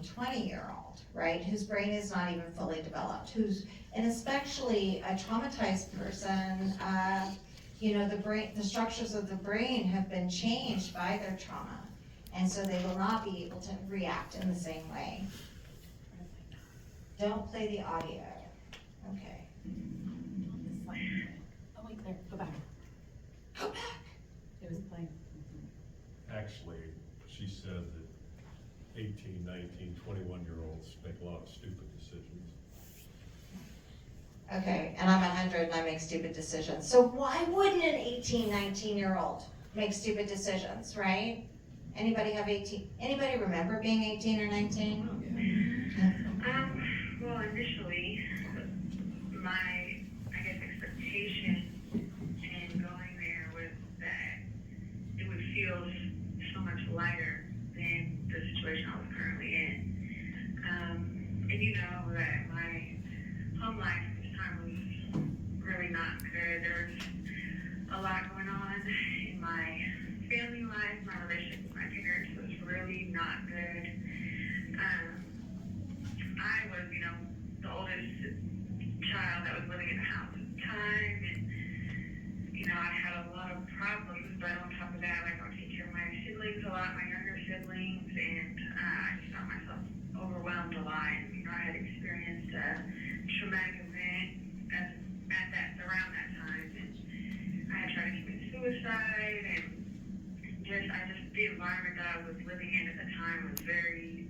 20-year-old, right, whose brain is not even fully developed, and especially a traumatized person, the structures of the brain have been changed by their trauma, and so they will not be able to react in the same way. Don't play the audio. Okay. Oh wait, there, go back. Go back. It was playing. Actually, she said that 18, 19, 21-year-olds make a lot of stupid decisions. Okay, and I'm 100 and I make stupid decisions. So why wouldn't an 18, 19-year-old make stupid decisions, right? Anybody have 18? Anybody remember being 18 or 19? Well, initially, my, I guess, expectation in going there was that it would feel so much lighter than the situation I was currently in. And you know that my home life at this time was really not good. There was a lot going on in my family life. My relationship with my parents was really not good. I was, the oldest child that was living in the house at the time, and, I had a lot of problems, but on top of that, I would take care of my siblings a lot, my younger siblings, and I just found myself overwhelmed a lot. And, I had experienced a traumatic event around that time, and I had tried to commit suicide, and the environment that I was living in at the time was very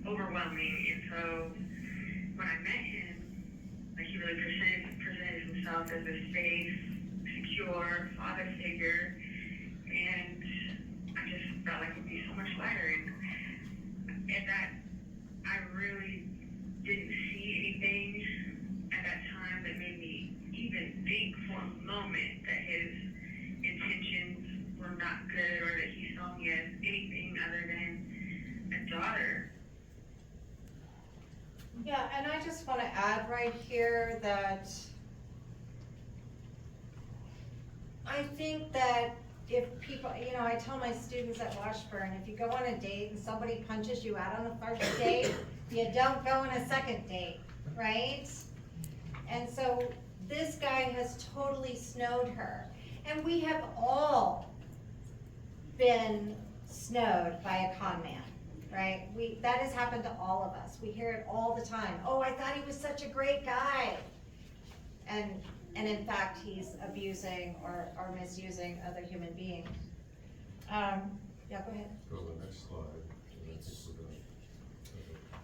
overwhelming. And so when I met him, he really presented himself as a safe, secure father figure, and I just felt like it would be so much lighter. And at that, I really didn't see anything at that time that made me even think for a moment that his intentions were not good, or that he saw me as anything other than a daughter. Yeah, and I just want to add right here that I think that if people, I tell my students at Washburn, if you go on a date and somebody punches you out on the first date, you don't go on a second date, right? And so this guy has totally snowed her. And we have all been snowed by a con man. Right? That has happened to all of us. We hear it all the time. Oh, I thought he was such a great guy. And in fact, he's abusing or misusing other human beings. Yeah, go ahead. Go to the next slide. And I think we're done.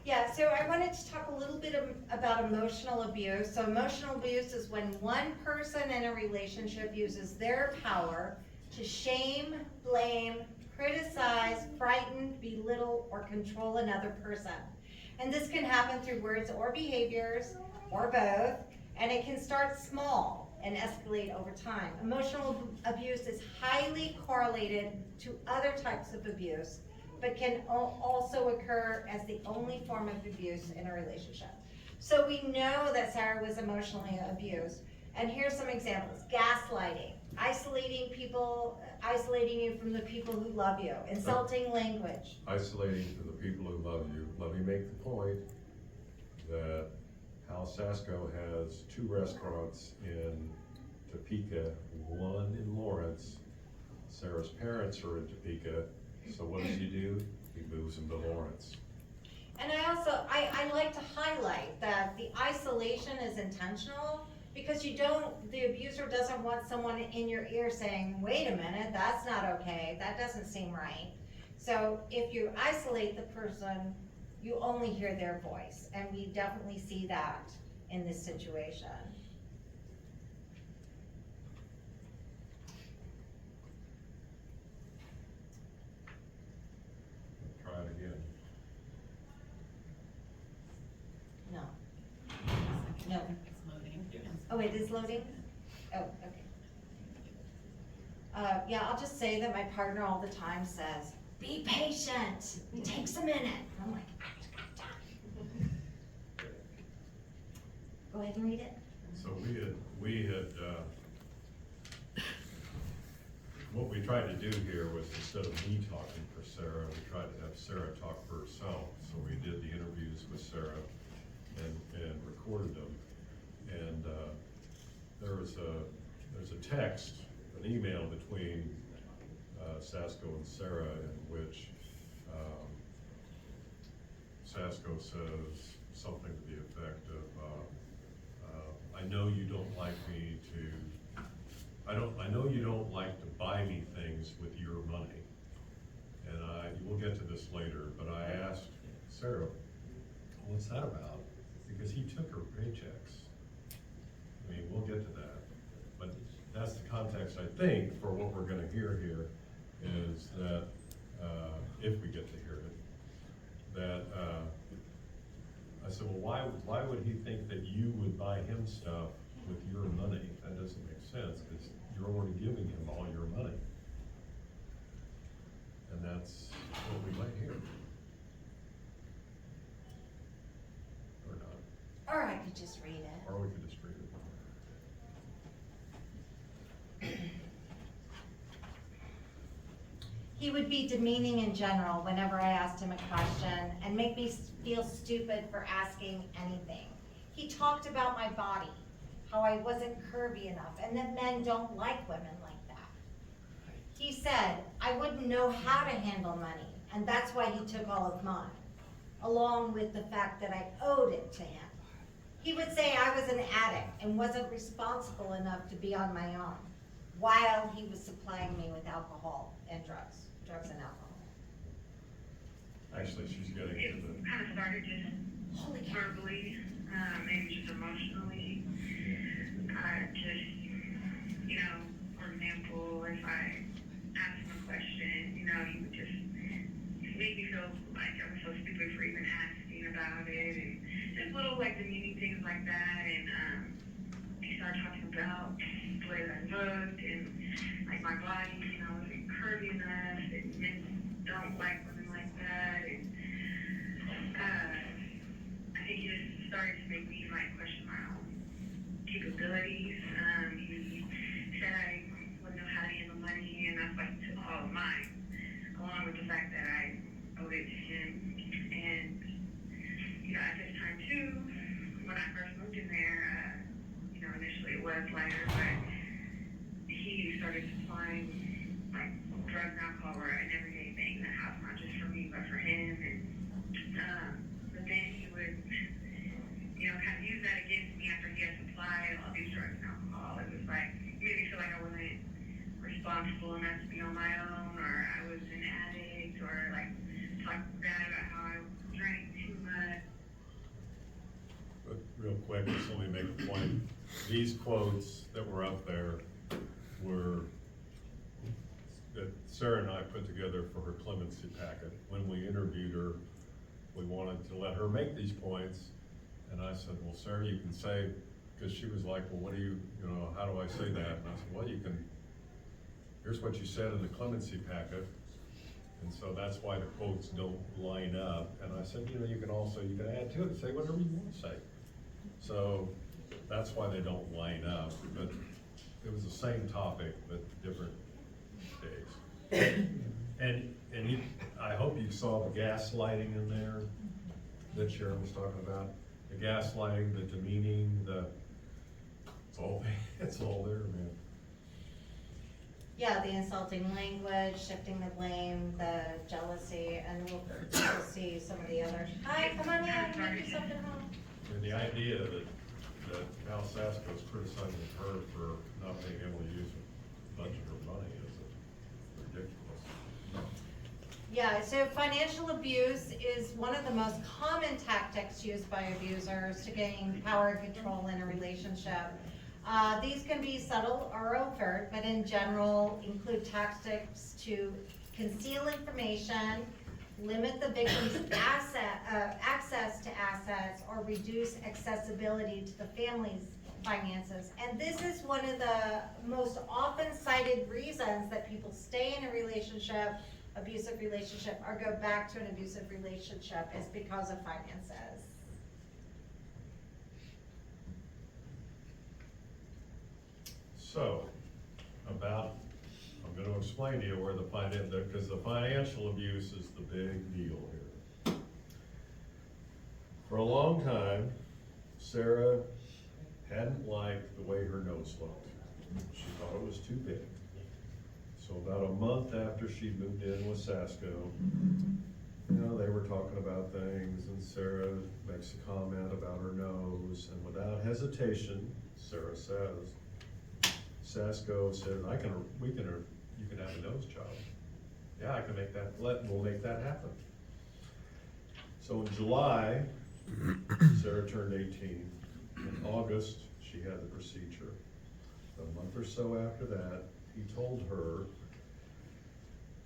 Yeah, so I wanted to talk a little bit about emotional abuse. So emotional abuse is when one person in a relationship uses their power to shame, blame, criticize, frighten, belittle, or control another person. And this can happen through words or behaviors, or both, and it can start small and escalate over time. Emotional abuse is highly correlated to other types of abuse, but can also occur as the only form of abuse in a relationship. So we know that Sarah was emotionally abused, and here's some examples. Gaslighting, isolating you from the people who love you, insulting language. Isolating to the people who love you. Let me make the point that Hal Sasko has 2 restaurants in Topeka, one in Lawrence. Sarah's parents are in Topeka, so what does he do? He moves them to Lawrence. And I like to highlight that the isolation is intentional, because the abuser doesn't want someone in your ear saying, wait a minute, that's not okay, that doesn't seem right. So if you isolate the person, you only hear their voice, and we definitely see that in this situation. Try it again. No. No. It's loading. Oh, it is loading? Oh, okay. Yeah, I'll just say that my partner all the time says, be patient, it takes a minute. I'm like, I just got time. Go ahead and read it. So we had what we tried to do here was, instead of me talking for Sarah, we tried to have Sarah talk for herself. So we did the interviews with Sarah and recorded them. And there's a text, an email between Sasko and Sarah, in which Sasko says something to the effect of, I know you don't like me to, I know you don't like to buy me things with your money. And we'll get to this later, but I asked Sarah, what's that about? Because he took her paychecks. I mean, we'll get to that. But that's the context, I think, for what we're gonna hear here, is that, if we get to hear it, that, I said, well, why would he think that you would buy him stuff with your money? That doesn't make sense, because you're already giving him all your money. And that's what we might hear. Or not. Or I could just read it. Or we could just read it. He would be demeaning in general whenever I asked him a question and make me feel stupid for asking anything. He talked about my body, how I wasn't curvy enough, and that men don't like women like that. He said I wouldn't know how to handle money, and that's why he took all of mine, along with the fact that I owed it to him. He would say I was an addict and wasn't responsible enough to be on my own, while he was supplying me with alcohol and drugs and alcohol. Actually, she's getting It to the, kind of started just Holy cow. verbally, maybe just emotionally. Just, you know, for example, if I asked him a question, you know, he would just make me feel like I was so stupid for even asking about it, and just little like demeaning things like that. And he started talking about the way that I looked and like my body, you know, wasn't curvy enough, and men don't like women like that. And I think he just started to make me like question my own capabilities. He said I wouldn't know how to handle money, and that's why he took all of mine, along with the fact that I owed it to him. And you know, at this time too, when I first moved in there, you know, initially it was lighter, but he started supplying like drugs and alcohol where I never did anything in the house, not just for me but for him. And but then he would, you know, kind of use that against me after he had supplied all these drugs and alcohol. It was like, it made me feel like I wasn't responsible enough to be on my own, or I was an addict, or like talk bad about how I drank too much. but real quick, just let me make a point. These quotes that were up there were, that Sarah and I put together for her clemency packet. When we interviewed her, we wanted to let her make these points. And I said, well, Sarah, you can say, because she was like, well, what do you know, how do I say that? And I said, well, you can, here's what you said in the clemency packet. And so that's why the quotes don't line up. And I said, you know, you can add to it and say whatever you want to say. So that's why they don't line up, but it was the same topic, but different days. And I hope you saw the gaslighting in there that Sharon was talking about. The gaslighting, the demeaning, it's all there, man. Yeah, the insulting language, shifting the blame, the jealousy, and we'll see some of the others. Hi, come on in, make yourself at home. And the idea that Al Sasko is criticizing her for not being able to use a bunch of her money is ridiculous. Yeah, so financial abuse is one of the most common tactics used by abusers to gain power and control in a relationship. These can be subtle or overt, but in general include tactics to conceal information, limit the victim's access to assets, or reduce accessibility to the family's finances. And this is one of the most often cited reasons that people stay in a relationship, abusive relationship, or go back to an abusive relationship, is because of finances. So, about gonna explain to you where because the financial abuse is the big deal here. For a long time, Sarah hadn't liked the way her nose looked. She thought it was too big. So about a month after she moved in with Sasko, they were talking about things, and Sarah makes a comment about her nose, and without hesitation, Sarah says, Sasko says, you can have a nose job. Yeah, I can make that, we'll make that happen. So in July, Sarah turned 18. In August, she had the procedure. A month or so after that, he told her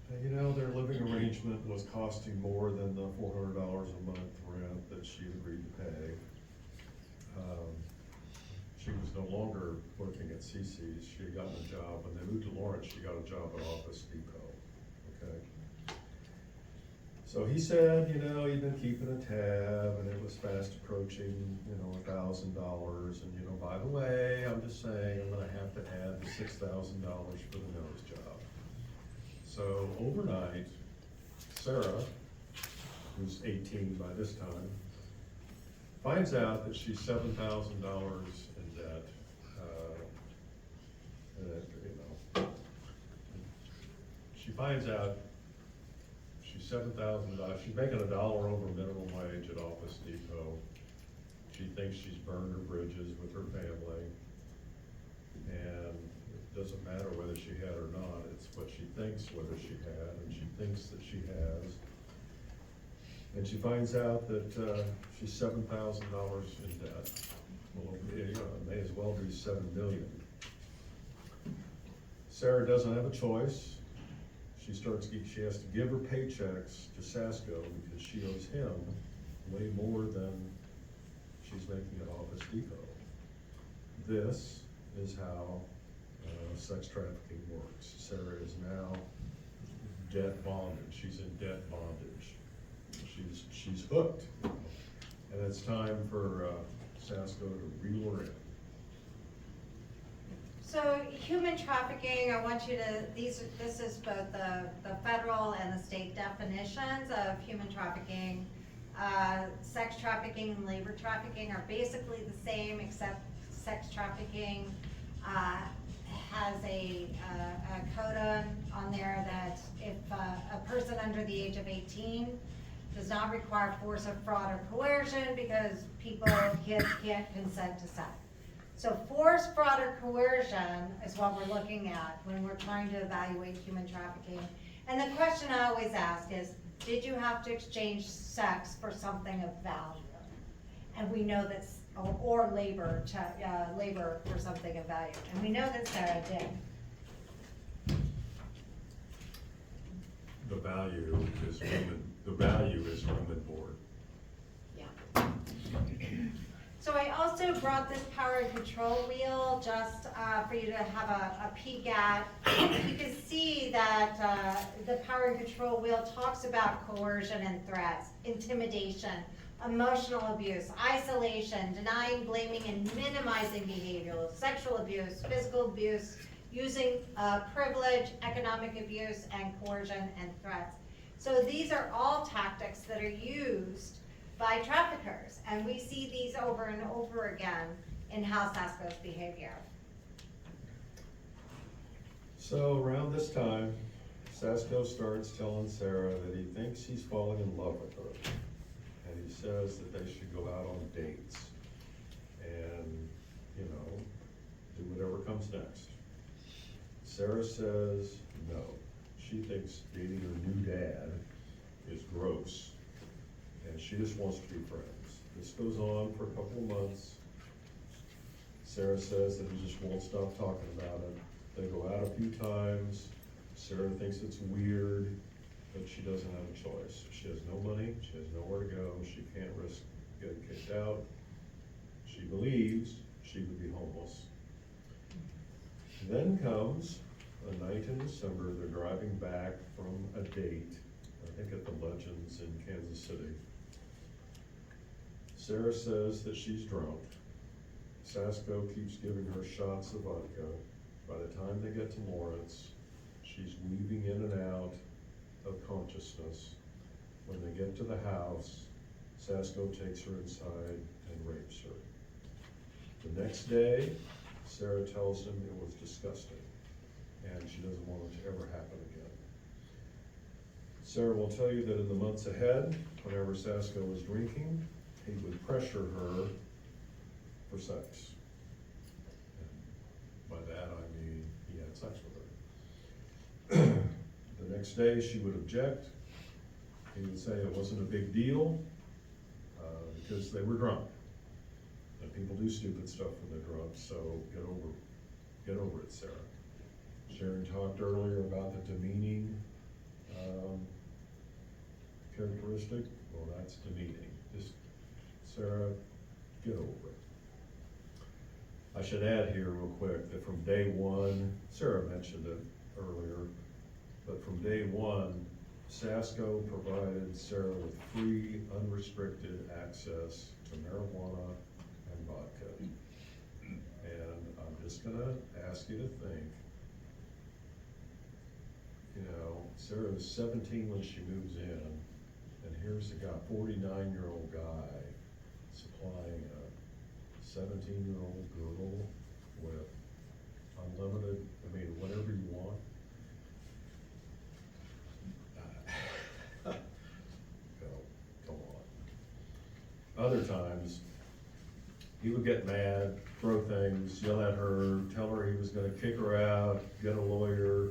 that, their living arrangement was costing more than the $400 a month rent that she agreed to pay. She was no longer working at CC's. She had gotten a job. When they moved to Lawrence, she got a job at Office Depot, okay? So he said, he'd been keeping a tab, and it was fast approaching, $1,000. And, by the way, I'm just saying, I'm gonna have to add the $6,000 for the nose job. So overnight, Sarah, who's 18 by this time, finds out that she's $7,000 in debt. She finds out she's $7,000. She's making $1 over minimum wage at Office Depot. She thinks she's burned her bridges with her family, and it doesn't matter whether she had or not. It's what she thinks whether she had, and she thinks that she has. And she finds out that she's $7,000 in debt. Well, it may as well be $7 million. Sarah doesn't have a choice. She has to give her paychecks to Sasko because she owes him way more than she's making at Office Depot. This is how sex trafficking works. Sarah is now debt bonded. She's in debt bondage. She's hooked, and it's time for Sasko to reel her in. So human trafficking, I want you to, this is both the federal and the state definitions of human trafficking. Sex trafficking and labor trafficking are basically the same, except sex trafficking has a code on there that if a person under the age of 18 does not require force of fraud or coercion because kids can't consent to sex. So force, fraud, or coercion is what we're looking at when we're trying to evaluate human trafficking. And the question I always ask is, did you have to exchange sex for something of value? And we know that, or labor for something of value. And we know that Sarah did. The value is women board. Yeah. So I also brought this power and control wheel just for you to have a peek at. You can see that the power and control wheel talks about coercion and threats, intimidation, emotional abuse, isolation, denying, blaming, and minimizing behavior, sexual abuse, physical abuse, using privilege, economic abuse, and coercion and threats. So these are all tactics that are used by traffickers, and we see these over and over again in how Sasko's behavior. So around this time, Sasko starts telling Sarah that he thinks he's falling in love with her, and he says that they should go out on dates and, do whatever comes next. Sarah says no. She thinks dating her new dad is gross, and she just wants to be friends. This goes on for a couple of months. Sarah says that he just won't stop talking about it. They go out a few times. Sarah thinks it's weird, but she doesn't have a choice. She has no money, she has nowhere to go, she can't risk getting kicked out. She believes she would be homeless. Then comes a night in December. They're driving back from a date, I think at the Legends in Kansas City. Sarah says that she's drunk. Sasko keeps giving her shots of vodka. By the time they get to Lawrence, She's weaving in and out of consciousness. When they get to the house, Sasko takes her inside and rapes her. The next day, Sarah tells him it was disgusting, and she doesn't want it to ever happen again. Sarah will tell you that in the months ahead, whenever Sasko was drinking, he would pressure her for sex. And by that I mean he had sex with her. The next day she would object. He would say it wasn't a big deal because they were drunk. And people do stupid stuff when they're drunk, so get over it, Sarah. Sharon talked earlier about the demeaning characteristic. Well, that's demeaning. Just, Sarah, get over it. I should add here real quick that from day one, Sarah mentioned it earlier, but from day one, Sasko provided Sarah with free, unrestricted access to marijuana and vodka. And I'm just gonna ask you to think, you know, Sarah was 17 when she moves in, and here's a guy, 49-year-old guy, supplying a 17-year-old girl with unlimited, I mean, whatever you want. Come on. Other times, he would get mad, throw things, yell at her, tell her he was gonna kick her out, get a lawyer,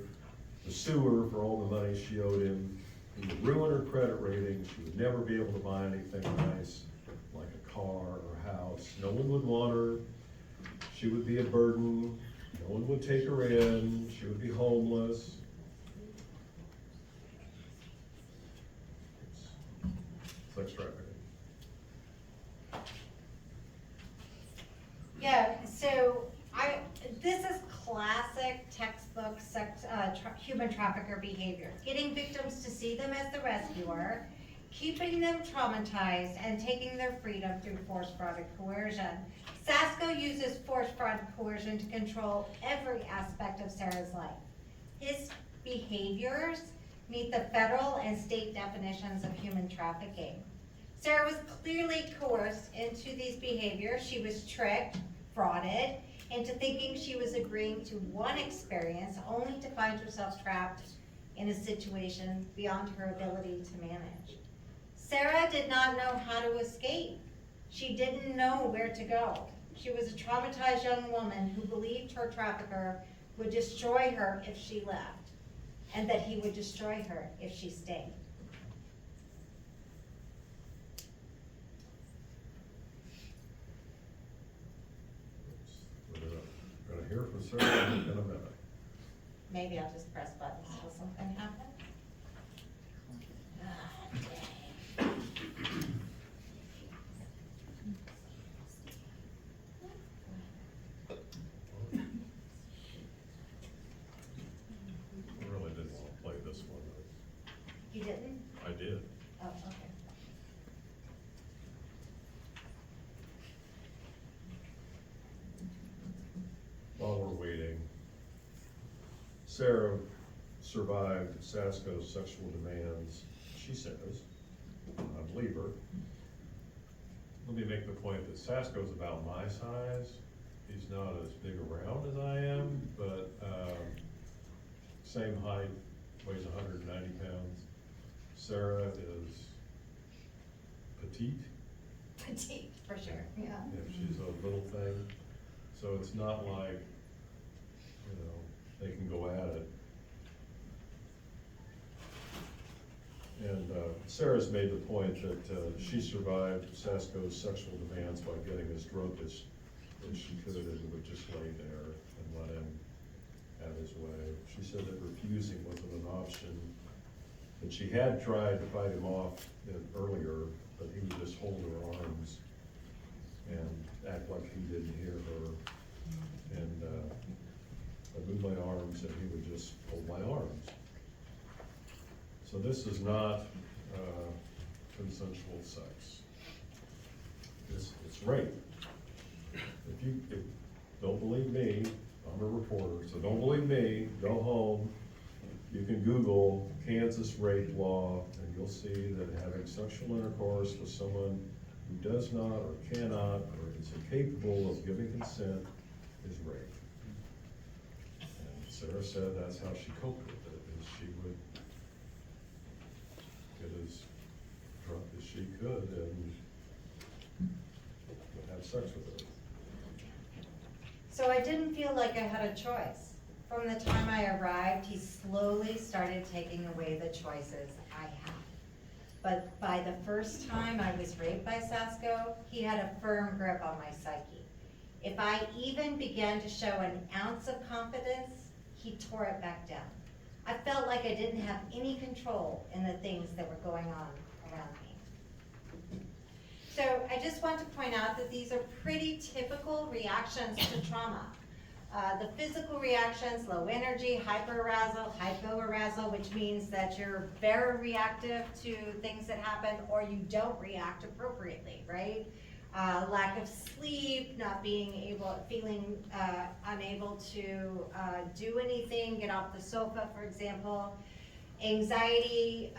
sue her for all the money she owed him. He would ruin her credit rating. She would never be able to buy anything nice, like a car or a house. No one would want her. She would be a burden. No one would take her in. She would be homeless. Sex trafficking. Yeah, so this is classic textbook human trafficker behavior. Getting victims to see them as the rescuer, keeping them traumatized, and taking their freedom through force, fraud, and coercion. Sasko uses force, fraud, and coercion to control every aspect of Sarah's life. His behaviors meet the federal and state definitions of human trafficking. Sarah was clearly coerced into these behaviors. She was tricked, frauded, into thinking she was agreeing to one experience only to find herself trapped in a situation beyond her ability to manage. Sarah did not know how to escape. She didn't know where to go. She was a traumatized young woman who believed her trafficker would destroy her if she left, and that he would destroy her if she stayed. We're gonna hear from Sarah in a minute. Maybe I'll just press buttons till something happens. I really didn't want to play this one. You didn't? I did. Oh, okay. While we're waiting, Sarah survived Sasko's sexual demands, she says. I believe her. Let me make the point that Sasko's about my size. He's not as big around as I am, but same height, weighs 190 pounds. Sarah is petite. Petite, for sure, yeah. Yeah, she's a little thing. So it's not like, you know, they can go at it. And Sarah's made the point that she survived Sasko's sexual demands by getting as drunk as she could and would just lay there and let him have his way. She said that refusing wasn't an option, that she had tried to fight him off earlier, but he would just hold her arms and act like he didn't hear her. And I'd move my arms and he would just hold my arms. So this is not consensual sex. It's rape. If you don't believe me, I'm a reporter, so don't believe me, go home You can Google Kansas rape law, and you'll see that having sexual intercourse with someone who does not or cannot or is incapable of giving consent is rape. And Sarah said that's how she coped with it, is she would get as drunk as she could and would have sex with her. So I didn't feel like I had a choice. From the time I arrived, he slowly started taking away the choices I had. But by the first time I was raped by Sasko, he had a firm grip on my psyche. If I even began to show an ounce of confidence, he tore it back down. I felt like I didn't have any control in the things that were going on around me. So I just want to point out that these are pretty typical reactions to trauma. The physical reactions, low energy, hyperarousal, hypoarousal, which means that you're very reactive to things that happen or you don't react appropriately, right? Lack of sleep, not being able, feeling unable to do anything, get off the sofa, for example. Anxiety,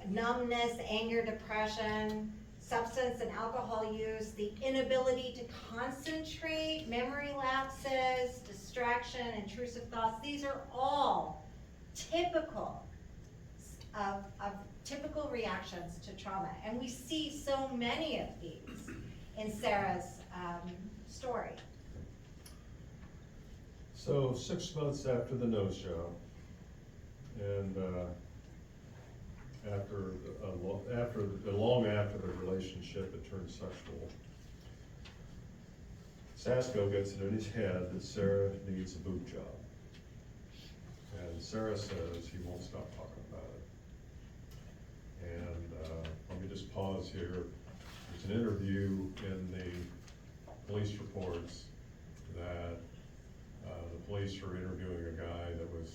numbness, anger, depression, substance and alcohol use, the inability to concentrate, memory lapses, distraction, intrusive thoughts. These are all typical of typical reactions to trauma. And we see so many of these in Sarah's story. So 6 months after the nose job, and long after the relationship had turned sexual, Sasko gets it in his head that Sarah needs a boob job. And Sarah says he won't stop talking about it. And let me just pause here. There's an interview in the police reports that the police were interviewing a guy that was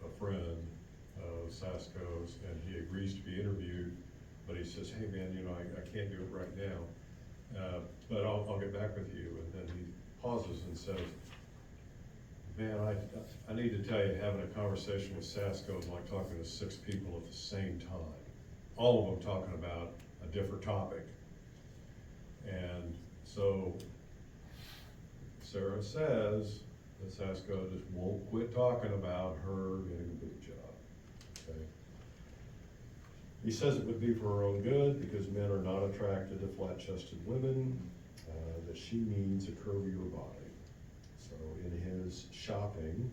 a friend of Sasko's, and he agrees to be interviewed, but he says, hey man, you know, I can't do it right now, but I'll get back with you. And then he pauses and says, man, I need to tell you, having a conversation with Sasko is like talking to 6 people at the same time, all of them talking about a different topic. And so Sarah says that Sasko just won't quit talking about her getting a boob job. Okay. He says it would be for her own good because men are not attracted to flat-chested women, that she needs a curvier body. So in his shopping,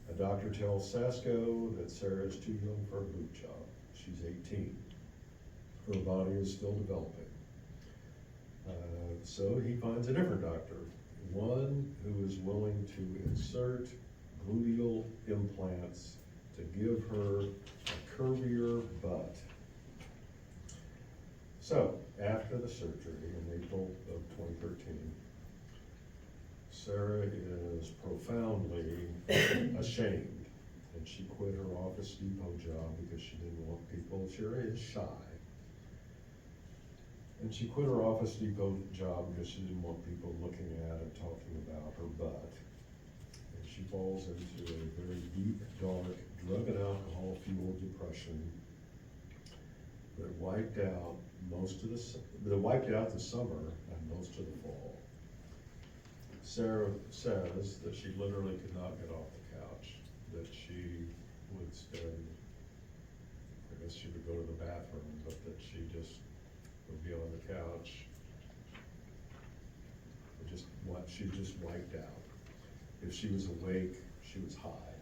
a doctor tells Sasko that Sarah is too young for a boob job. She's 18. Her body is still developing. So he finds a different doctor, one who is willing to insert gluteal implants to give her a curvier butt. So, after the surgery in April of 2013, Sarah is profoundly ashamed, and she quit her Office Depot job because she didn't want people, she is shy. And she quit her Office Depot job because she didn't want people looking at and talking about her butt. And she falls into a very deep, dark, drug and alcohol-fueled depression that wiped out the summer and most of the fall. Sarah says that she literally could not get off the couch, that she would spend, I guess she would go to the bathroom, but that she just would be on the couch. She just wiped out. If she was awake, she was high.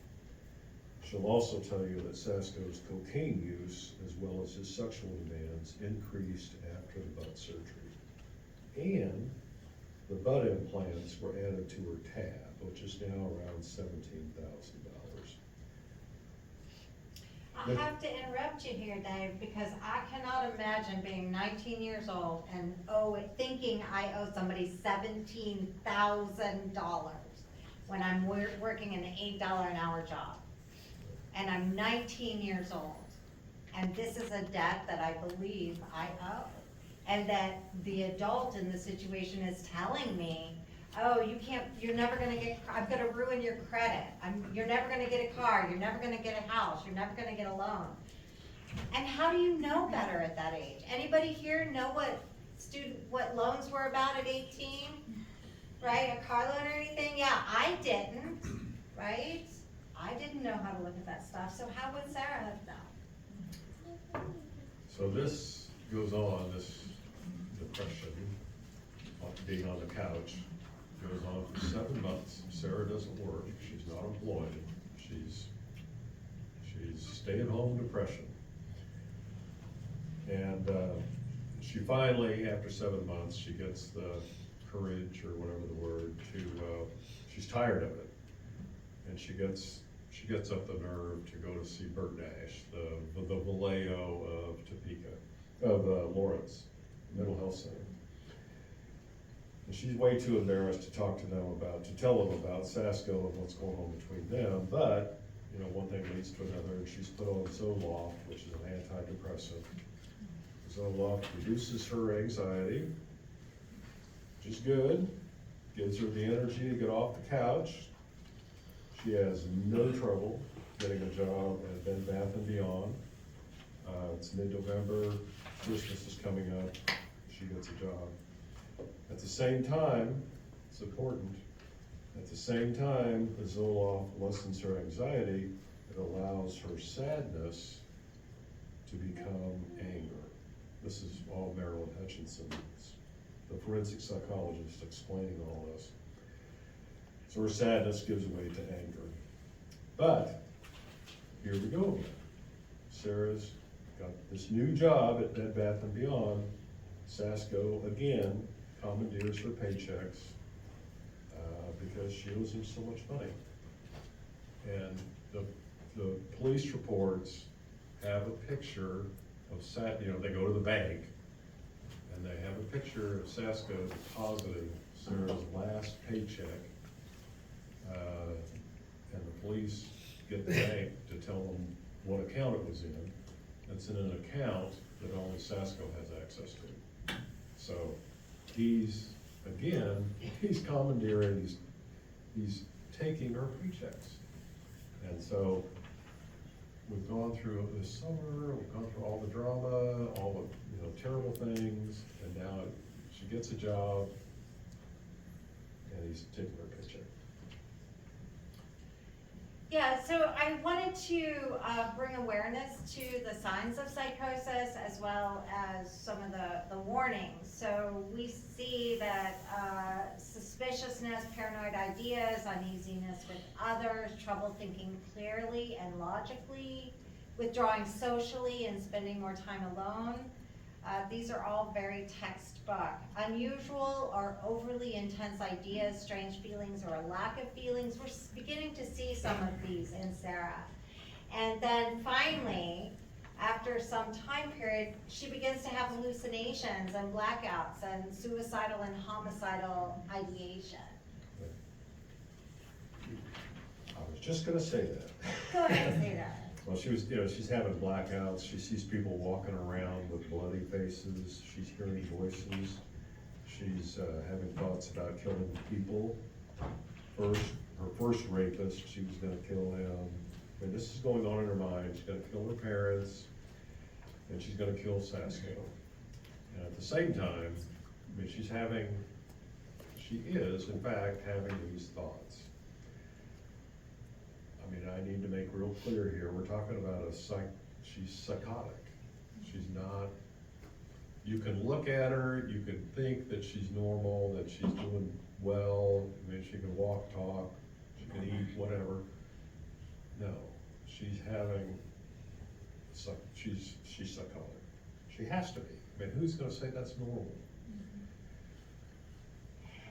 She'll also tell you that Sasko's cocaine use, as well as his sexual demands, increased after the butt surgery. And the butt implants were added to her tab, which is now around $17,000. I have to interrupt you here, Dave, because I cannot imagine being 19 years old and thinking I owe somebody $17,000 when I'm working an $8 an hour job. And I'm 19 years old. And this is a debt that I believe I owe. And that the adult in the situation is telling me, oh, you can't, you're never gonna get, I'm gonna ruin your credit, you're never gonna get a car, you're never gonna get a house, you're never gonna get a loan. And how do you know better at that age? Anybody here know what loans were about at 18? Right, a car loan or anything? Yeah, I didn't, right? I didn't know how to look at that stuff, so how would Sarah have known? So this goes on, this depression, being on the couch, goes on for 7 months. Sarah doesn't work, she's not employed, she's stay-at-home depression. And she finally, after 7 months, she gets the courage, or whatever the word, she's tired of it. And she gets up the nerve to go to see Bert Nash, the Vallejo of Topeka, of Lawrence Mental Health Center. And she's way too embarrassed to tell them about Sasko and what's going on between them, but, you know, one thing leads to another, and she's put on Zoloft, which is an antidepressant. Zoloft reduces her anxiety, which is good, gives her the energy to get off the couch. She has no trouble getting a job at Bed Bath & Beyond. It's mid-November, Christmas is coming up, she gets a job. At the same time, it's important, at the same time, the Zoloft lessens her anxiety, it allows her sadness to become anger. This is all Marilyn Hutchinson, the forensic psychologist, explaining all this. So her sadness gives way to anger. But, here we go again. Sarah's got this new job at Bed Bath & Beyond. Sasko, again, commandeers her paychecks because she owes him so much money. And the police reports have a picture of they go to the bank, and they have a picture of Sasko depositing Sarah's last paycheck. And the police get the bank to tell them what account it was in. It's in an account that only Sasko has access to. So he's commandeering, he's taking her paychecks. And so we've gone through this summer, we've gone through all the drama, all the terrible things, and now she gets a job, and he's taking her paycheck. Yeah, so I wanted to bring awareness to the signs of psychosis as well as some of the warnings. So we see that suspiciousness, paranoid ideas, uneasiness with others, trouble thinking clearly and logically, withdrawing socially and spending more time alone. These are all very textbook. Unusual or overly intense ideas, strange feelings, or a lack of feelings. We're beginning to see some of these in Sarah. And then finally, after some time period, she begins to have hallucinations and blackouts and suicidal and homicidal ideation. I was just gonna say that. Go ahead and say that. Well, she's having blackouts, she sees people walking around with bloody faces, she's hearing voices, she's having thoughts about killing people. Her first rapist, she was gonna kill him. I mean, this is going on in her mind, she's gonna kill her parents, and she's gonna kill Sasko. And at the same time, I mean, she is, in fact, having these thoughts. I mean, I need to make real clear here, we're talking about she's psychotic. She's not, you can look at her, you can think that she's normal, that she's doing well, I mean, she can walk, talk, she can eat, whatever. No, she's psychotic. She has to be. I mean, who's gonna say that's normal?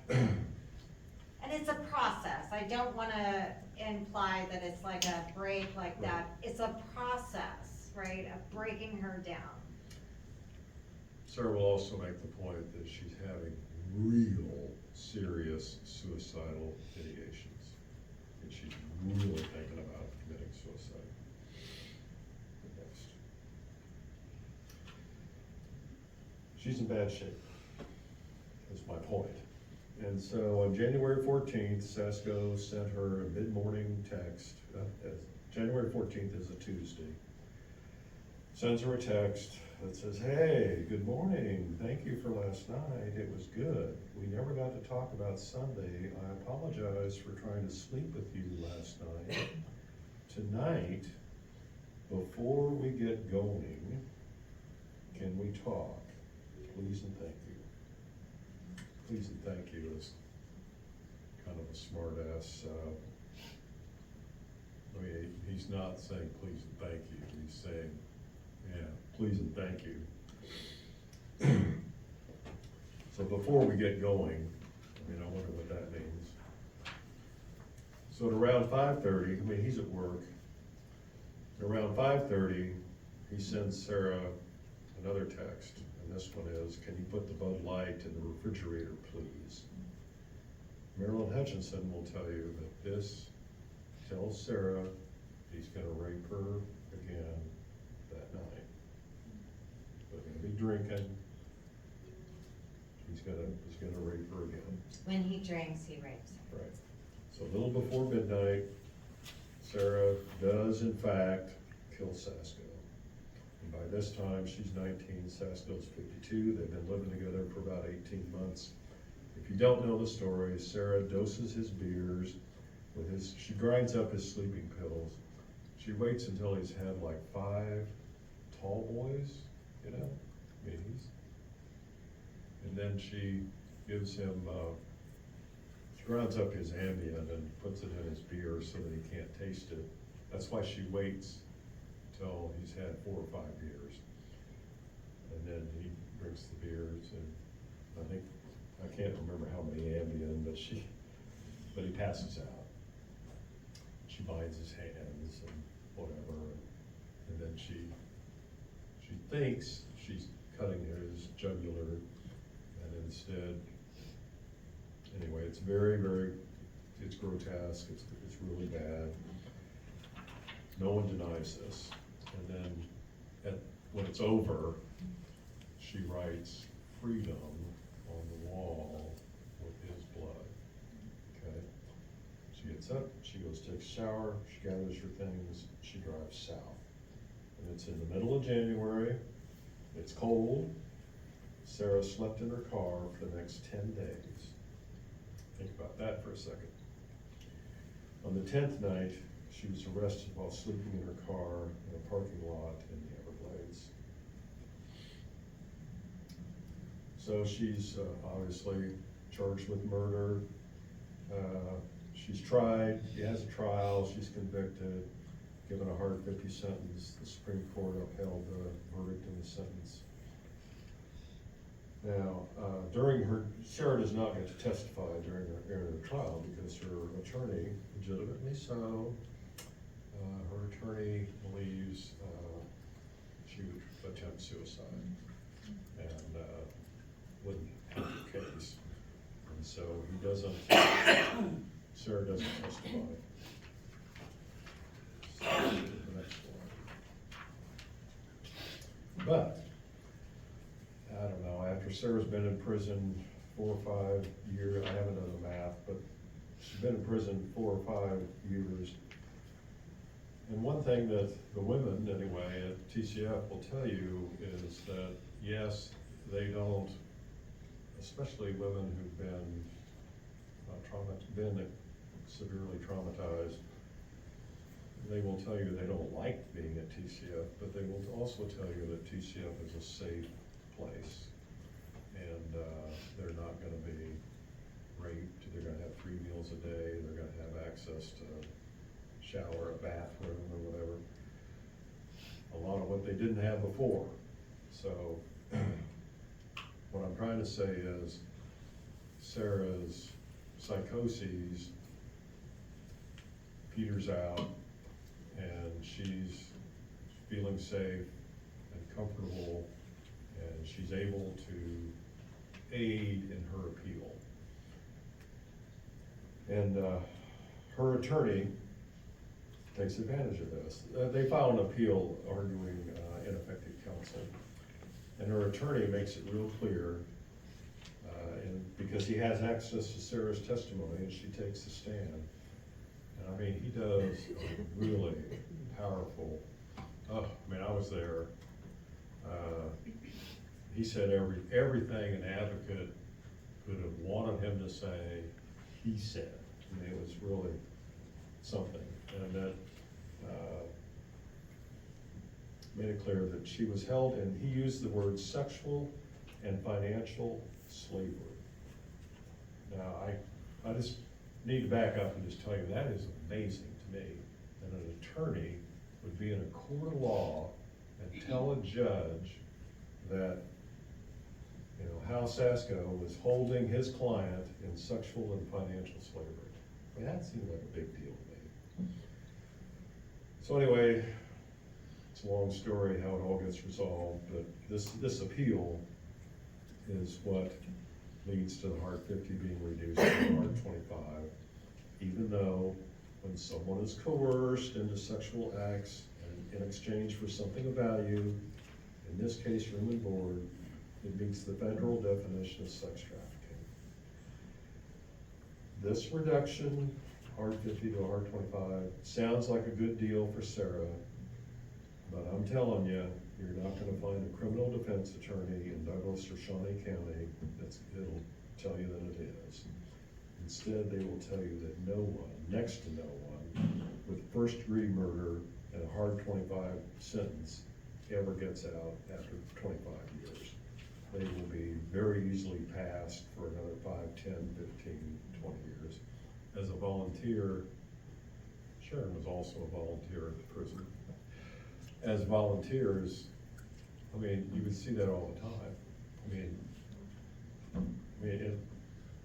And it's a process. I don't wanna imply that it's like a break like that. It's a process, right, of breaking her down. Sarah will also make the point that she's having real serious suicidal ideations. And she's really thinking about committing suicide. Next. She's in bad shape, is my point. And so on January 14th, Sasko sent her a mid-morning text. January 14th is a Tuesday. Sends her a text that says, "Hey, good morning. Thank you for last night. It was good. We never got to talk about Sunday. I apologize for trying to sleep with you last night. Tonight, before we get going, can we talk? Please and thank you." Please and thank you is kind of a smart ass. I mean, he's not saying please and thank you. He's saying, yeah, please and thank you. So before we get going, I mean, I wonder what that means. So at around 5:30, I mean, he's at work. Around 5:30, he sends Sarah another text, and this one is, "Can you put the Bud Light in the refrigerator, please?" Marilyn Hutchinson will tell you that this tells Sarah he's gonna rape her again that night. They're gonna be drinking. He's gonna rape her again. When he drinks, he rapes her. Right. So a little before midnight, Sarah does in fact kill Sasko. And by this time, she's 19, Sasko's 52. They've been living together for about 18 months. If you don't know the story, Sarah doses his beers with she grinds up his sleeping pills. She waits until he's had like 5 tall boys, you know, I mean, and then she gives him, she grinds up his Ambien and puts it in his beer so that he can't taste it. That's why she waits till he's had 4 or 5 beers. And then he drinks the beers, and I can't remember how many Ambien, but he passes out. She binds his hands and whatever, and then she thinks she's cutting his jugular, and instead, anyway, it's very, very, it's grotesque, it's really bad. No one denies this. And then when it's over, she writes "freedom" on the wall with his blood, okay? She gets up, she goes to take a shower, she gathers her things, she drives south. And it's in the middle of January, it's cold. Sarah slept in her car for the next 10 days. Think about that for a second. On the 10th night, she was arrested while sleeping in her car in a parking lot in the Everglades. So she's obviously charged with murder. She's tried, she has a trial, she's convicted, given a hard 50 sentence. The Supreme Court upheld the verdict in the sentence. Now, Sarah does not get to testify during her trial because her attorney, legitimately so, her attorney believes she would attempt suicide and wouldn't have the case. And so Sarah doesn't testify. So, the next one. But, I don't know, after Sarah's been in prison 4 or 5 years, I haven't done the math, but she's been in prison 4 or 5 years. And one thing that the women, anyway, at TCF will tell you is that, yes, they don't, especially women who've been severely traumatized, they will tell you they don't like being at TCF, but they will also tell you that TCF is a safe place. And they're not gonna be raped, they're gonna have 3 meals a day, they're gonna have access to a shower, a bathroom, or whatever. A lot of what they didn't have before. So, what I'm trying to say is, Sarah's psychoses peters out, and she's feeling safe and comfortable, and she's able to aid in her appeal. And her attorney takes advantage of this. They file an appeal arguing ineffective counsel, and her attorney makes it real clear and because he has access to Sarah's testimony and she takes the stand. And I mean, he does a really powerful, I was there. He said everything an advocate could have wanted him to say, he said. I mean, it was really something. And that made it clear that she was held, and he used the word sexual and financial slavery. Now, I just need to back up and just tell you, that is amazing to me, that an attorney would be in a court of law and tell a judge that, Hal Sasko was holding his client in sexual and financial slavery. I mean, that seemed like a big deal to me. So anyway, it's a long story how it all gets resolved, but this appeal is what leads to the Hard 50 being reduced to the Hard 25, even though when someone is coerced into sexual acts and in exchange for something of value, in this case room and board, it meets the federal definition of sex trafficking. This reduction, Hard 50 to Hard 25, sounds like a good deal for Sarah, but I'm telling you, you're not gonna find a criminal defense attorney in Douglas or Shawnee County that'll tell you that it is. Instead, they will tell you that no one, next to no one, with first-degree murder and a Hard 25 sentence ever gets out after 25 years. They will be very easily passed for another 5, 10, 15, 20 years. As a volunteer, Sharon was also a volunteer at the prison. As volunteers, you would see that all the time.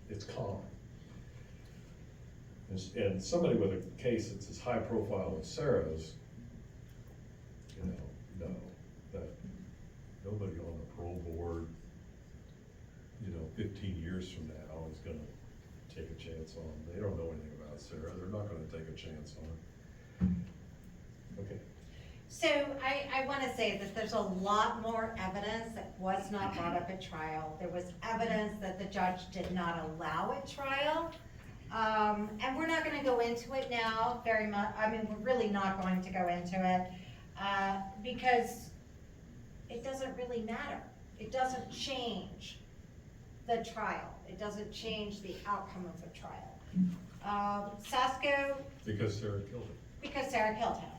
It's common. And somebody with a case that's as high profile as Sarah's, no, that nobody on the parole board, 15 years from now is gonna take a chance on. They don't know anything about Sarah. They're not gonna take a chance on her. Okay. So I want to say that there's a lot more evidence that was not brought up at trial. There was evidence that the judge did not allow at trial. And we're not going to go into it now very much. We're really not going to go into it because it doesn't really matter. It doesn't change the trial. It doesn't change the outcome of the trial. Sasko. Because Sarah killed him. Because Sarah killed him.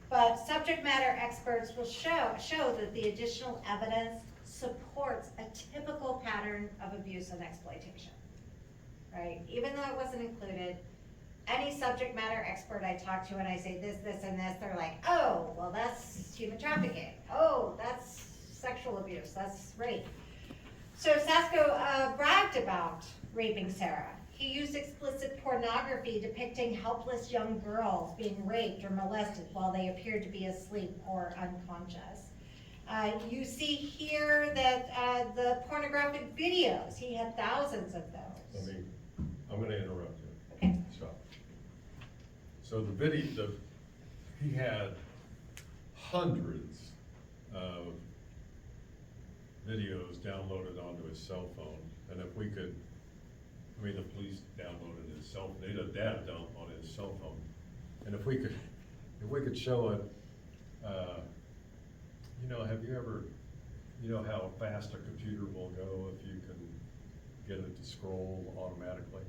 But subject matter experts will show that the additional evidence supports a typical pattern of abuse and exploitation, right? Even though it wasn't included, any subject matter expert I talk to and I say this, this, and this, they're like, oh, well, that's human trafficking. Oh, that's sexual abuse, that's rape. So Sasko bragged about raping Sarah. He used explicit pornography depicting helpless young girls being raped or molested while they appeared to be asleep or unconscious. You see here that the pornographic videos, he had thousands of those. I'm gonna interrupt you. Okay. Stop. So he had hundreds of videos downloaded onto his cell phone, and if we could, the police downloaded his cell phone, they did that on his cell phone. And if we could show it, have you ever, how fast a computer will go if you can get it to scroll automatically?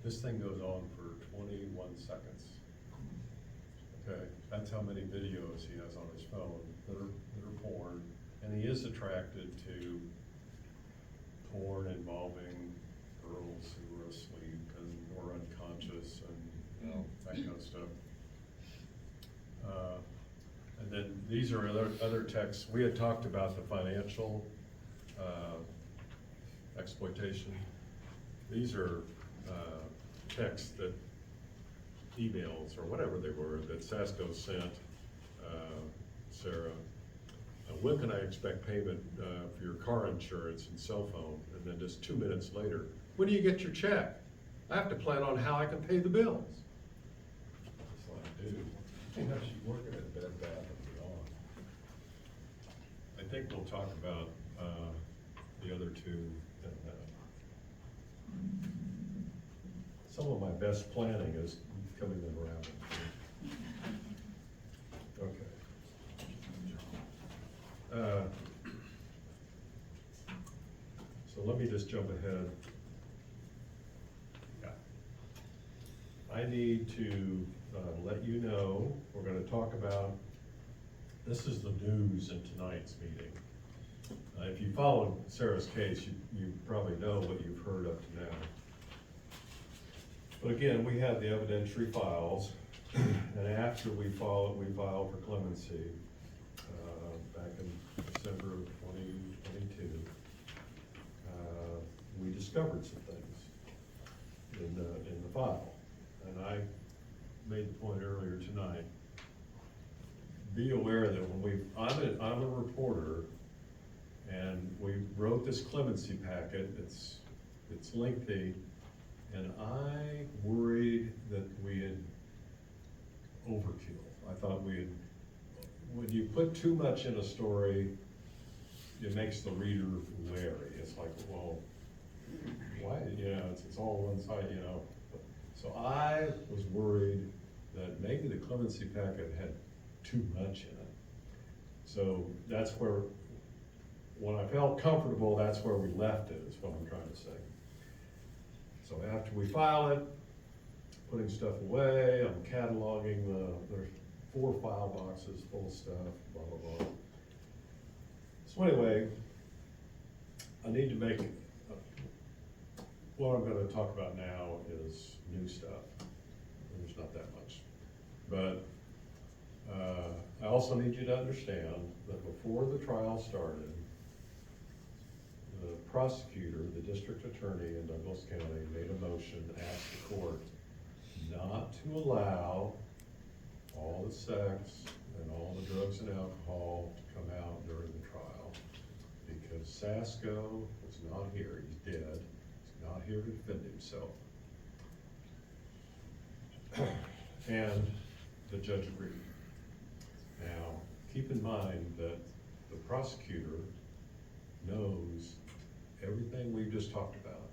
This thing goes on for 21 seconds. Okay, that's how many videos he has on his phone that are porn, and he is attracted to porn involving girls who are asleep or unconscious and that kind of stuff. And then these are other texts. We had talked about the financial exploitation. These are texts emails or whatever they were that Sasko sent Sarah. When can I expect payment for your car insurance and cell phone? And then just 2 minutes later, when do you get your check? I have to plan on how I can pay the bills. It's like, dude, she's working at Bed Bath & Beyond. I think we'll talk about the other two in a minute. some of my best planning is coming in around. Okay. So let me just jump ahead. Yeah. I need to let you know, we're gonna talk about, this is the news in tonight's meeting. If you followed Sarah's case, you probably know what you've heard up to now. But again, we have the evidentiary files, and after we filed for clemency, back in December of 2022, we discovered some things in the file. And I made the point earlier tonight, be aware that when I'm a reporter, and we wrote this clemency packet, it's lengthy, and I worried that we had overkill. I thought when you put too much in a story, it makes the reader wary. It's like, well, why, it's all one side, So I was worried that maybe the clemency packet had too much in it. So that's where, when I felt comfortable, that's where we left it, is what I'm trying to say. So after we file it, putting stuff away, I'm cataloging there's 4 file boxes full of stuff, blah, blah, blah. So anyway, I need to make, what I'm gonna talk about now is new stuff. There's not that much. But I also need you to understand that before the trial started, the prosecutor, the district attorney in Douglas County, made a motion to ask the court not to allow all the sex and all the drugs and alcohol to come out during the trial, because Sasko is not here, he's dead, he's not here to defend himself. And the judge agreed. Now, keep in mind that the prosecutor knows everything we've just talked about.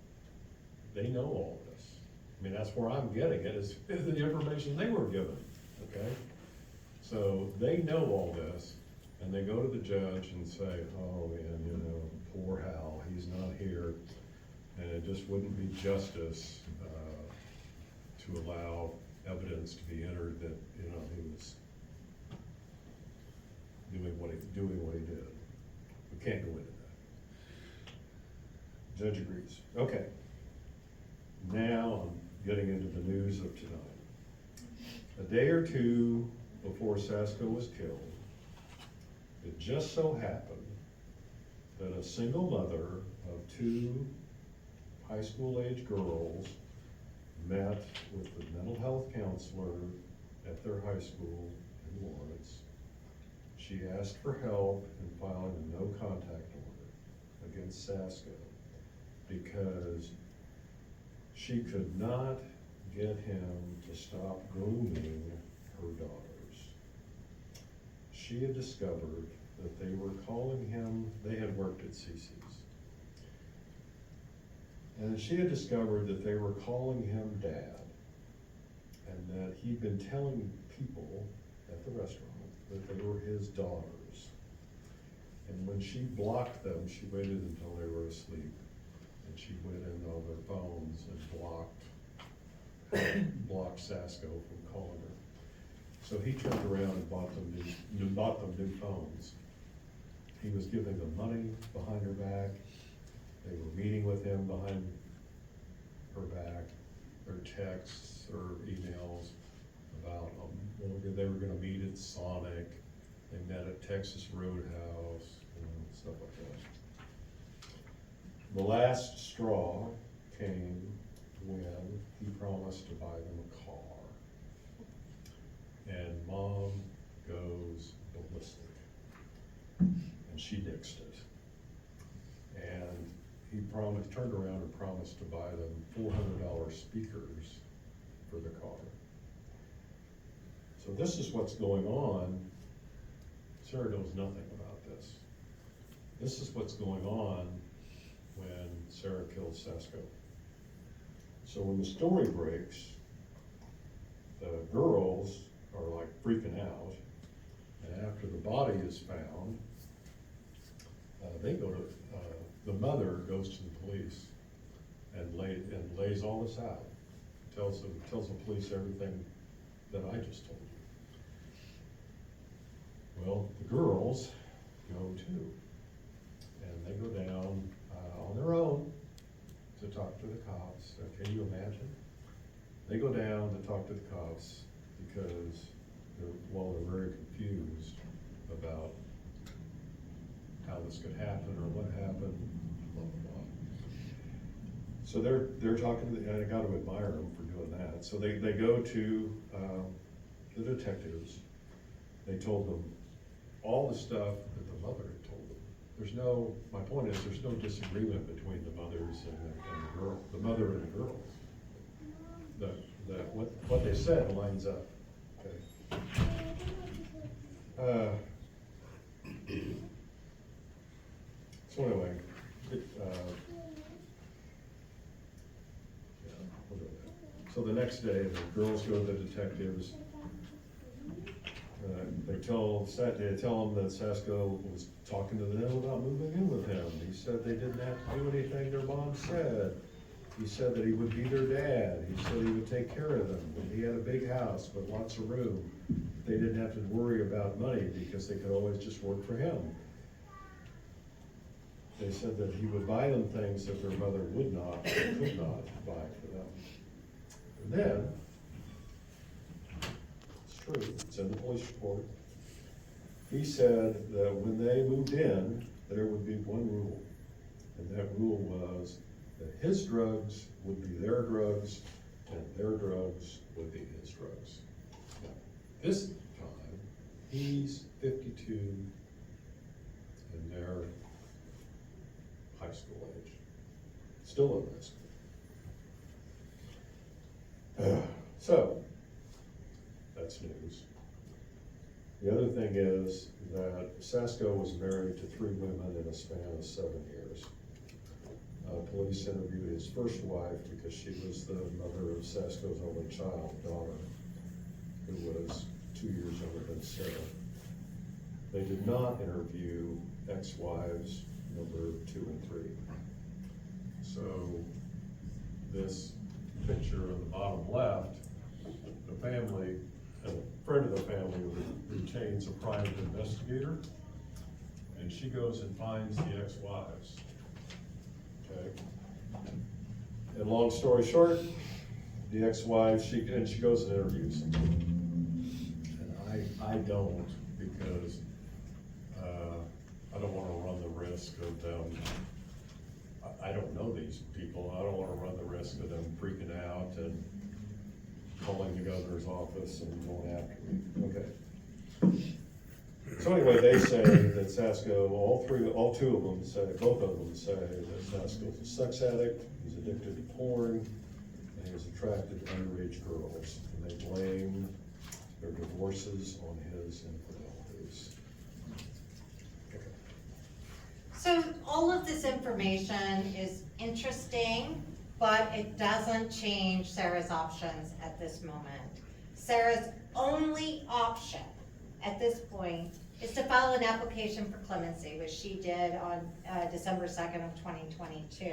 They know all this. I mean, that's where I'm getting it, is the information they were given, okay? So they know all this, and they go to the judge and say, oh man, poor Hal, he's not here, and it just wouldn't be justice to allow evidence to be entered that, he was doing what he did. We can't go into that. Judge agrees. Okay. Now I'm getting into the news of tonight. A day or two before Sasko was killed, it just so happened that a single mother of 2 high school age girls met with the mental health counselor at their high school in Lawrence. She asked for help in filing a no contact order against Sasko because she could not get him to stop grooming her daughters. She had discovered that they were calling him, they had worked at CC's, and she had discovered that they were calling him Dad, and that he'd been telling people at the restaurant that they were his daughters. And when she blocked them, she waited until they were asleep, and she went in on their phones and blocked Sasko from calling her. So he turned around and bought them new phones. He was giving them money behind her back. They were meeting with him behind her back, or texts or emails about they were gonna meet at Sonic. They met at Texas Roadhouse, stuff like that. The last straw came when he promised to buy them a car. And Mom goes ballistic. And she nixed it. And he turned around and promised to buy them $400 speakers for the car. So this is what's going on. Sarah knows nothing about this. This is what's going on when Sarah killed Sasko. So when the story breaks, the girls are like freaking out, and after the body is found, the mother goes to the police and lays all this out, tells the police everything that I just told you. Well, the girls go too, and they go down on their own to talk to the cops. Can you imagine? They go down to talk to the cops because they're very confused about how this could happen or what happened, blah, blah, blah. So they're talking to and I got to admire them for doing that. So they go to the detectives. They told them all the stuff that the mother had told them. My point is, there's no disagreement between the mothers and the girl, the mother and the girls. What they said lines up. Okay. So anyway, yeah, we'll go there. So the next day, the girls go to the detectives. They tell them that Sasko was talking to them about moving in with him. He said they didn't have to do anything their mom said. He said that he would be their dad. He said he would take care of them. And he had a big house with lots of room. They didn't have to worry about money because they could always just work for him. They said that he would buy them things that their mother could not buy for them. And then, it's true, it's in the police report, he said that when they moved in, there would be one rule. And that rule was that his drugs would be their drugs, and their drugs would be his drugs. Now, this time, he's 52, and they're high school age, still in high school. So, that's news. The other thing is that Sasko was married to 3 women in a span of 7 years. Police interviewed his first wife because she was the mother of Sasko's only child, daughter, who was 2 years younger than Sarah. They did not interview ex-wives number 2 and 3. So this picture on the bottom left, the family, a friend of the family retains a private investigator, and she goes and finds the ex-wives. Okay. And long story short, the ex-wife, she goes and interviews them. And I don't, because I don't want to run the risk of them. I don't know these people. I don't want to run the risk of them freaking out and calling the governor's office and going after me. Okay. So anyway, they say that Sasko, all 2 of them say, both of them say that Sasko's a sex addict, he's addicted to porn, and he's attracted to underage girls. And they blame their divorces on his infidelities. Okay. So all of this information is interesting, but it doesn't change Sarah's options at this moment. Sarah's only option at this point is to file an application for clemency, which she did on December 2nd of 2022.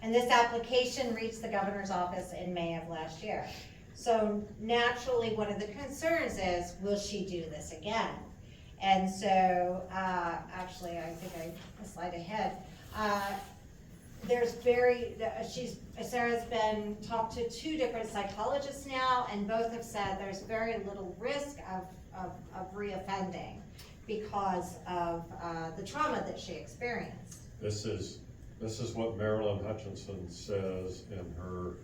And this application reached the governor's office in May of last year. So naturally, one of the concerns is, will she do this again? And so, actually, I think I slide ahead. Sarah's been talked to 2 different psychologists now, and both have said there's very little risk of reoffending because of the trauma that she experienced. This is what Marilyn Hutchinson says in her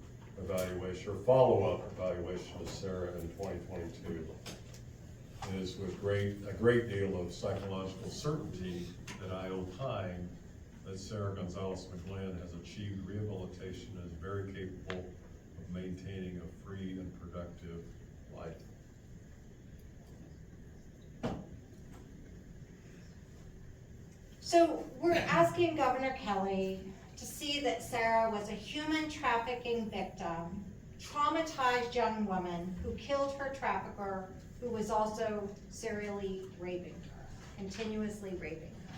evaluation, her follow-up evaluation of Sarah in 2022. It is with a great deal of psychological certainty that I opine that Sarah Gonzalez-McGlynn has achieved rehabilitation and is very capable of maintaining a free and productive life. So we're asking Governor Kelly to see that Sarah was a human trafficking victim, traumatized young woman who killed her trafficker, who was also serially raping her, continuously raping her.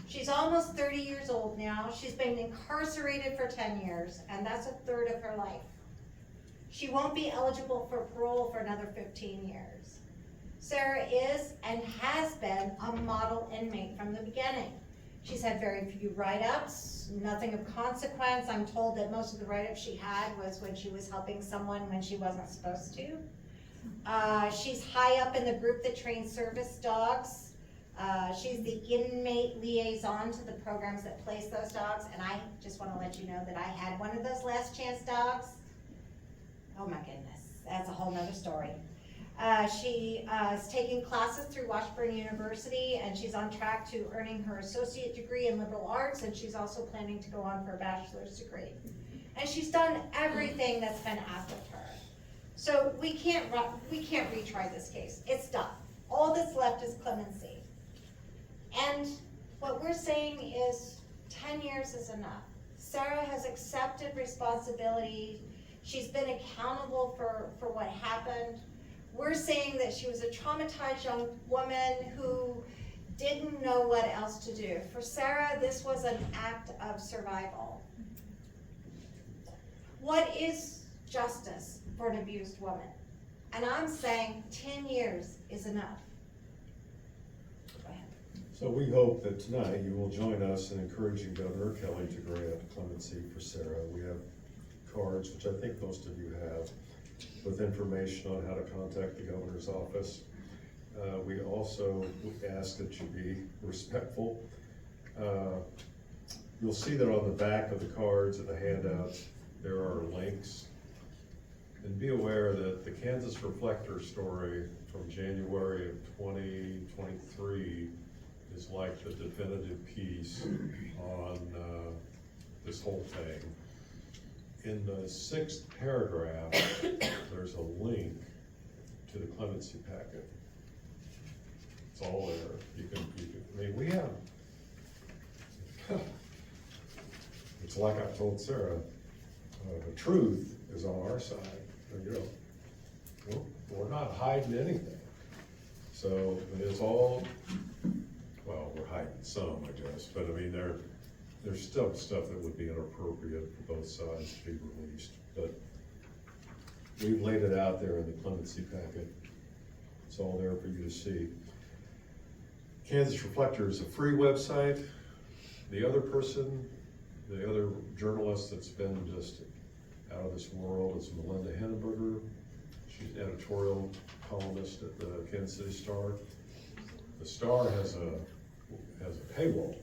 She's almost 30 years old now. She's been incarcerated for 10 years, and that's a third of her life. She won't be eligible for parole for another 15 years. Sarah is and has been a model inmate from the beginning. She's had very few write-ups, nothing of consequence. I'm told that most of the write-ups she had was when she was helping someone when she wasn't supposed to. She's high up in the group that trains service dogs. She's the inmate liaison to the programs that place those dogs, and I just want to let you know that I had one of those last chance dogs. Oh my goodness, that's a whole nother story. She is taking classes through Washburn University, and she's on track to earning her associate degree in liberal arts, and she's also planning to go on for a bachelor's degree. And she's done everything that's been asked of her. So we can't retry this case. It's done. All that's left is clemency. And what we're saying is 10 years is enough. Sarah has accepted responsibility. She's been accountable for what happened. We're saying that she was a traumatized young woman who didn't know what else to do. For Sarah, this was an act of survival. What is justice for an abused woman? And I'm saying 10 years is enough. Go ahead. So we hope that tonight you will join us in encouraging Governor Kelly to grant clemency for Sarah. We have cards, which I think most of you have, with information on how to contact the governor's office. We also ask that you be respectful. You'll see that on the back of the cards and the handouts, there are links. And be aware that the Kansas Reflector story from January of 2023 is like the definitive piece on this whole thing. In the 6th paragraph, there's a link to the clemency packet. It's all there. You can, I mean, we have, it's like I told Sarah, the truth is on our side. You know, we're not hiding anything. So it's all, well, we're hiding some, I guess, but I mean, there's still stuff that would be inappropriate for both sides to be released, but we've laid it out there in the clemency packet. It's all there for you to see. Kansas Reflector is a free website. The other journalist that's been just out of this world is Melinda Henneberger. She's an editorial columnist at the Kansas City Star. The Star has a paywall.